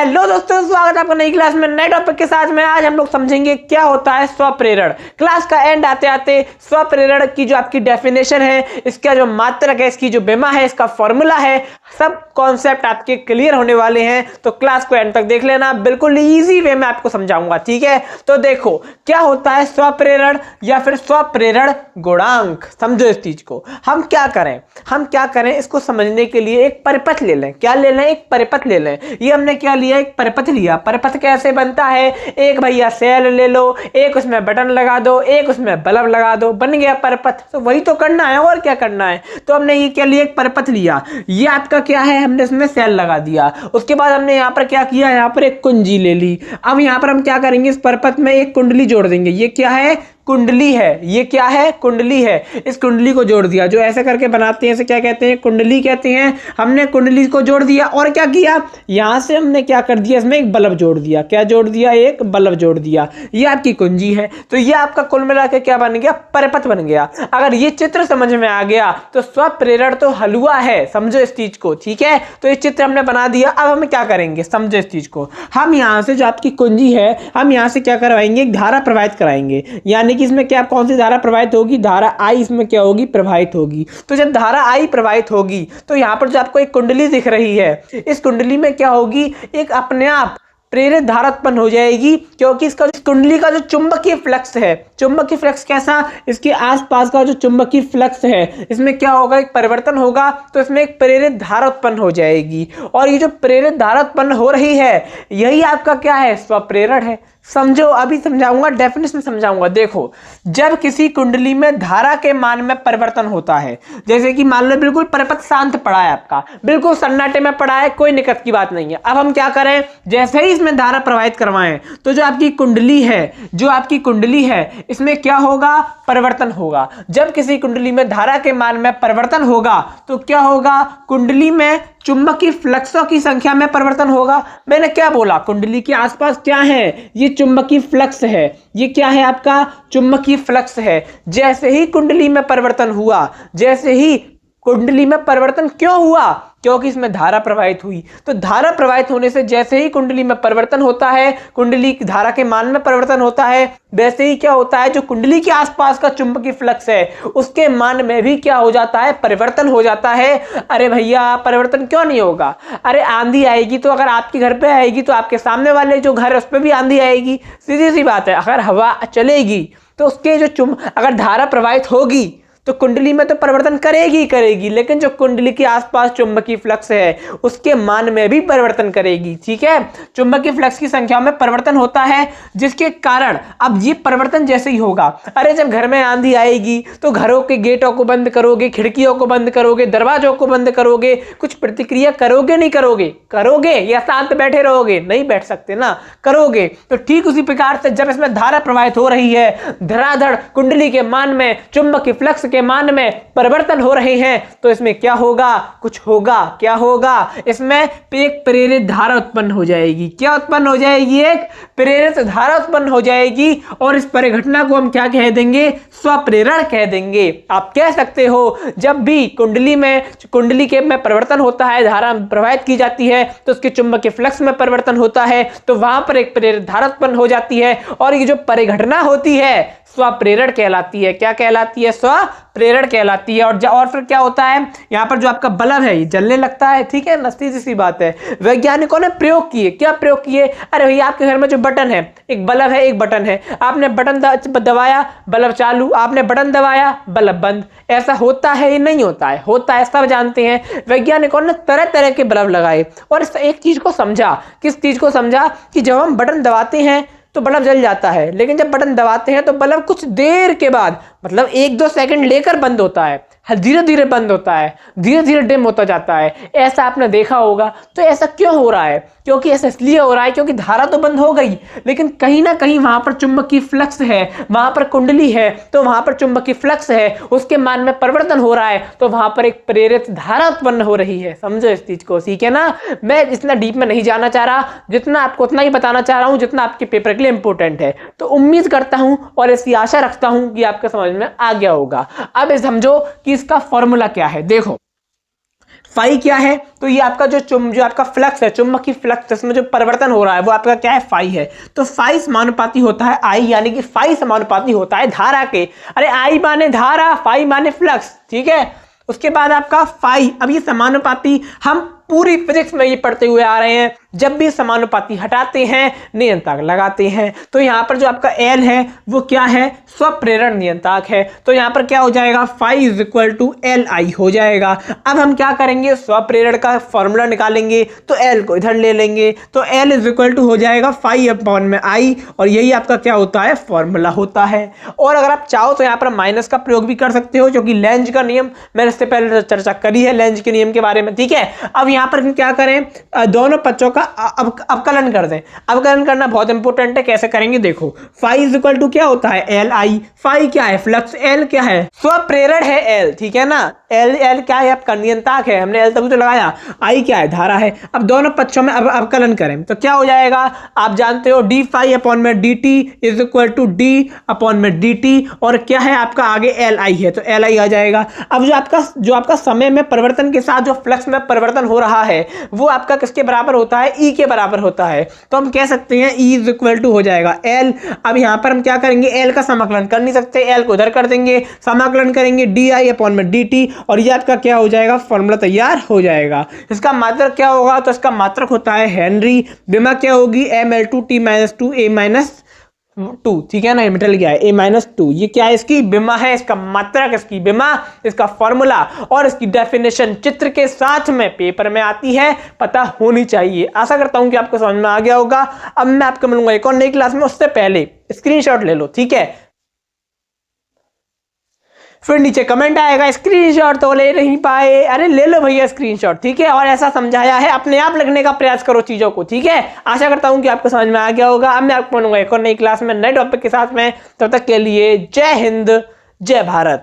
Hello दोस्तों, स्वागत है आपका नई क्लास में नए टॉपिक के साथ में। आज हम लोग समझेंगे क्या होता है स्वप्रेरण। क्लास का एंड आते आते स्वप्रेरण की जो आपकी डेफिनेशन है, इसका जो मात्रक है, इसकी जो बेमा है, इसका फॉर्मूला है, सब कॉन्सेप्ट आपके क्लियर होने वाले हैं। तो क्लास को एंड तक देख लेना, बिल्कुल इजी वे में आपको समझाऊंगा, ठीक है। तो देखो क्या होता है स्वप्रेरण या फिर स्वप्रेरण गुणांक। समझो इस चीज को। हम क्या करें इसको समझने के लिए एक परिपथ ले लें। क्या ले लें? एक परिपथ ले लें। ये हमने क्या लिया? एक परिपथ लिया। परिपथ कैसे बनता है? एक भैया सेल ले लो, एक उसमें बटन लगा दो, एक उसमें बल्ब लगा दो, बन गया परिपथ। तो वही तो करना है, और क्या करना है। तो हमने ये क्या लिया? एक परिपथ लिया। ये आपका क्या है? हमने इसमें सेल लगा दिया। उसके बाद हमने यहाँ पर क्या किया? यहाँ पर एक कुंजी ले ली। अब यहाँ पर हम क्या करेंगे? इस परिपथ में एक कुंडली जोड़ देंगे। ये क्या है? कुंडली है। ये क्या है? कुंडली है। इस कुंडली को जोड़ दिया। जो ऐसे करके बनाते हैं इसे क्या कहते हैं? कुंडली कहते हैं। हमने कुंडली को जोड़ दिया और क्या किया? यहां से हमने क्या कर दिया? इसमें एक बल्ब जोड़ दिया। क्या जोड़ दिया? एक बल्ब जोड़ दिया। ये आपकी कुंजी है। तो ये आपका कुल मिला के क्या बन गया? परिपथ बन गया। अगर ये चित्र समझ में आ गया तो स्वप्रेरण तो हलवा है। समझो इस चीज को, ठीक है। तो ये चित्र हमने बना दिया। अब हम क्या करेंगे? समझो इस चीज को। हम यहां से जो आपकी कुंजी है, हम यहां से क्या करवाएंगे? एक धारा प्रवाहित कराएंगे। यानी कि इसमें क्या, कौन सी धारा प्रवाहित होगी? धारा आई इसमें क्या होगी? प्रवाहित होगी। तो जब धारा आई प्रवाहित होगी तो यहां पर जो आपको एक कुंडली दिख रही है, इस कुंडली में क्या होगी? एक अपने आप प्रेरित धारा उत्पन्न हो जाएगी, क्योंकि इसका कुंडली का जो चुंबकीय फ्लक्स है, चुंबकीय फ्लक्स कैसा? इसके आसपास का जो चुंबकीय फ्लक्स है, इसमें क्या होगा? एक परिवर्तन होगा। तो इसमें एक प्रेरित धारा उत्पन्न हो जाएगी। और ये जो प्रेरित धारा उत्पन्न हो रही है, यही आपका क्या है? स्वप्रेरण है। समझो, अभी समझाऊंगा, डेफिनेशन समझाऊंगा। देखो, जब किसी कुंडली में धारा के मान में परिवर्तन होता है, जैसे कि मान लो बिल्कुल परिपथ शांत पड़ा है आपका, बिल्कुल सन्नाटे में पड़ा है, कोई दिक्कत की बात नहीं है। अब हम क्या करें? जैसे ही इसमें धारा प्रवाहित करवाएं तो जो आपकी कुंडली है, इसमें क्या होगा? परिवर्तन होगा। जब किसी कुंडली में धारा के मान में परिवर्तन होगा तो क्या होगा? कुंडली में चुंबकीय फ्लक्सों की संख्या में परिवर्तन होगा। मैंने क्या बोला? कुंडली के आसपास क्या है? ये चुंबकीय फ्लक्स है। ये क्या है? आपका चुंबकीय फ्लक्स है। जैसे ही कुंडली में परिवर्तन हुआ, जैसे ही कुंडली में परिवर्तन क्यों हुआ? क्योंकि इसमें धारा प्रवाहित हुई। तो धारा प्रवाहित होने से जैसे ही कुंडली में परिवर्तन होता है, कुंडली की धारा के मान में परिवर्तन होता है, वैसे ही क्या होता है? जो कुंडली के आसपास का चुंबकीय फ्लक्स है, उसके मान में भी क्या हो जाता है? परिवर्तन हो जाता है। अरे भैया, परिवर्तन क्यों नहीं होगा? अरे आंधी आएगी तो अगर आपके घर पे आएगी तो आपके सामने वाले जो घर है उस पर भी आंधी आएगी। सीधी सी बात है। अगर हवा चलेगी तो उसके जो अगर धारा प्रवाहित होगी तो कुंडली में तो परिवर्तन करेगी, लेकिन जो कुंडली के आसपास चुंबकीय फ्लक्स है उसके मान में भी परिवर्तन करेगी, ठीक है। चुंबकीय फ्लक्स की संख्या में परिवर्तन होता है, जिसके कारण अब ये परिवर्तन जैसे ही होगा, अरे जब घर में आंधी आएगी तो घरों के गेटों को बंद करोगे, खिड़कियों को बंद करोगे, दरवाजों को बंद करोगे, कुछ प्रतिक्रिया करोगे नहीं करोगे या शांत बैठे रहोगे? नहीं बैठ सकते ना, करोगे। तो ठीक उसी प्रकार से जब इसमें धारा प्रवाहित हो रही है, धड़ाधड़ कुंडली के मान में, चुंबकीय फ्लक्स के मान में परिवर्तन हो रहे हैं, तो इसमें क्या होगा? कुछ होगा। क्या होगा? इसमें एक प्रेरित धारा उत्पन्न हो जाएगी। क्या उत्पन्न हो जाएगी? एक प्रेरित धारा उत्पन्न हो जाएगी। और इस परिघटना को हम क्या कह देंगे? स्वप्रेरण कह देंगे। आप कह सकते हो जब भी कुंडली के में परिवर्तन होता है, धारा प्रवाहित की जाती है, तो उसके चुंबकीय फ्लक्स में परिवर्तन होता है, तो वहां पर एक प्रेरित धारा उत्पन्न हो जाती है। और ये जो परिघटना होती है स्वप्रेरण कहलाती है। क्या कहलाती है? स्वप्रेरण कहलाती है। और फिर क्या होता है? यहाँ पर जो आपका बल्ब है ये जलने लगता है, ठीक है ना, सीधी सी बात है। वैज्ञानिकों ने प्रयोग किए। क्या प्रयोग किए? अरे भैया, आपके घर में जो बटन है, एक बल्ब है, एक बटन है, आपने बटन दबाया, बल्ब चालू, आपने बटन दबाया, बल्ब बंद। ऐसा होता है या नहीं होता है? होता है, सब जानते हैं। वैज्ञानिकों ने तरह तरह के बल्ब लगाए और इस एक चीज को समझा। किस चीज को समझा? कि जब हम बटन दबाते हैं तो बल्ब जल जाता है, लेकिन जब बटन दबाते हैं तो बल्ब कुछ देर के बाद, मतलब 1-2 सेकंड लेकर बंद होता है, धीरे धीरे बंद होता है, धीरे धीरे डिम होता जाता है। ऐसा आपने देखा होगा। तो ऐसा क्यों हो रहा है? क्योंकि ऐसा इसलिए हो रहा है क्योंकि धारा तो बंद हो गई, लेकिन कहीं ना कहीं वहां पर चुंबकीय फ्लक्स है, वहां पर कुंडली है, तो वहां पर चुंबकीय फ्लक्स है, उसके मान में परिवर्तन हो रहा है, तो वहां पर एक प्रेरित धारा उत्पन्न हो रही है। समझो इस चीज को, ठीक है ना। मैं इतना डीप में नहीं जाना चाह रहा, जितना आपको उतना ही बताना चाह रहा हूं जितना आपके पेपर के लिए इंपॉर्टेंट है। तो उम्मीद करता हूं और ऐसी आशा रखता हूं कि आपके समझ में आ गया होगा। अब समझो कि इसका फॉर्मूला क्या है। देखो, फाई क्या है, तो ये आपका जो आपका फ्लक्स है, चुंबकीय फ्लक्स, इसमें जो परिवर्तन हो रहा है वो आपका क्या है, फाई है। तो फाई समानुपाती होता है आई, यानी कि फाई समानुपाती होता है धारा के। अरे आई माने धारा, फाई माने फ्लक्स, ठीक है। उसके बाद आपका फाई, अब ये समानुपाती हम पूरी फिजिक्स में ये पढ़ते हुए आ रहे हैं, जब भी समानुपाती हटाते हैं नियंत्रक लगाते हैं। तो यहाँ पर जो आपका एल है वो क्या है, स्वप्रेरण नियंत्रक है। तो यहाँ पर क्या हो जाएगा, phi is equal to L I हो जाएगा। अब हम क्या करेंगे, स्वप्रेरण का फॉर्मूला निकालेंगे, तो एल को इधर ले लेंगे, तो एल इज इक्वल टू हो जाएगा फाई अपॉन में आई, और यही आपका क्या होता है, फॉर्मूला होता है। और अगर आप चाहो तो यहाँ पर माइनस का प्रयोग भी कर सकते हो, क्योंकि लेंज का नियम मैंने इससे पहले चर्चा करी है, लेंज के नियम के बारे में, ठीक है। अब यहाँ पर क्या करें, दोनों पक्षों का अवकलन कर दें। अवकलन करना बहुत इंपॉर्टेंट है, कैसे करेंगे देखो, फाई इज इक्वल टू क्या होता है, एल आई, फाई क्या है, फ्लक्स, एल क्या है, स्वप्रेरण है एल, ठीक है ना। एल क्या है, आपका नियंत्रक है, हमने एल तभी तो लगाया। आई क्या है, धारा है। अब दोनों पक्षों में अवकलन करें तो क्या हो जाएगा, आप जानते हो डी फाई अपॉन में D T is equal to D upon में डी टी, और क्या है आपका आगे एल आई है, तो एल आई आ जाएगा। अब जो आपका समय में परिवर्तन के साथ जो फ्लक्स में परिवर्तन हो रहा है वो आपका किसके बराबर होता है, ई के बराबर होता है। तो हम कह सकते हैं ई इज इक्वल टू हो जाएगा एल। अब यहां पर हम क्या करेंगे, एल का समाकलन कर नहीं सकते, एल को इधर कर देंगे, समाकलन करेंगे डी आई अपॉन में डी टी, और ये आपका क्या हो जाएगा, फॉर्मूला तैयार हो जाएगा। इसका मात्रक क्या होगा, तो इसका मात्रक होता है हेनरी, विमा क्या होगी, M L two T minus two A minus two, ठीक है ना, मिटल गया है, ए माइनस टू, ये क्या है, इसकी विमा है, इसका मात्रक, इसकी विमा, इसका फॉर्मूला और इसकी डेफिनेशन चित्र के साथ में पेपर में आती है, पता होनी चाहिए। आशा करता हूं कि आपको समझ में आ गया होगा। अब मैं आपको मिलूंगा एक और नई क्लास में, उससे पहले स्क्रीनशॉट ले लो, ठीक है। फिर नीचे कमेंट आएगा स्क्रीनशॉट तो ले नहीं पाए, अरे ले लो भैया स्क्रीनशॉट, ठीक है। और ऐसा समझाया है, अपने आप लिखने का प्रयास करो चीजों को, ठीक है। आशा करता हूं कि आपको समझ में आ गया होगा। अब मैं आपको मिलूंगा एक और नई क्लास में नए टॉपिक के साथ में, तब तक के लिए जय हिंद, जय भारत।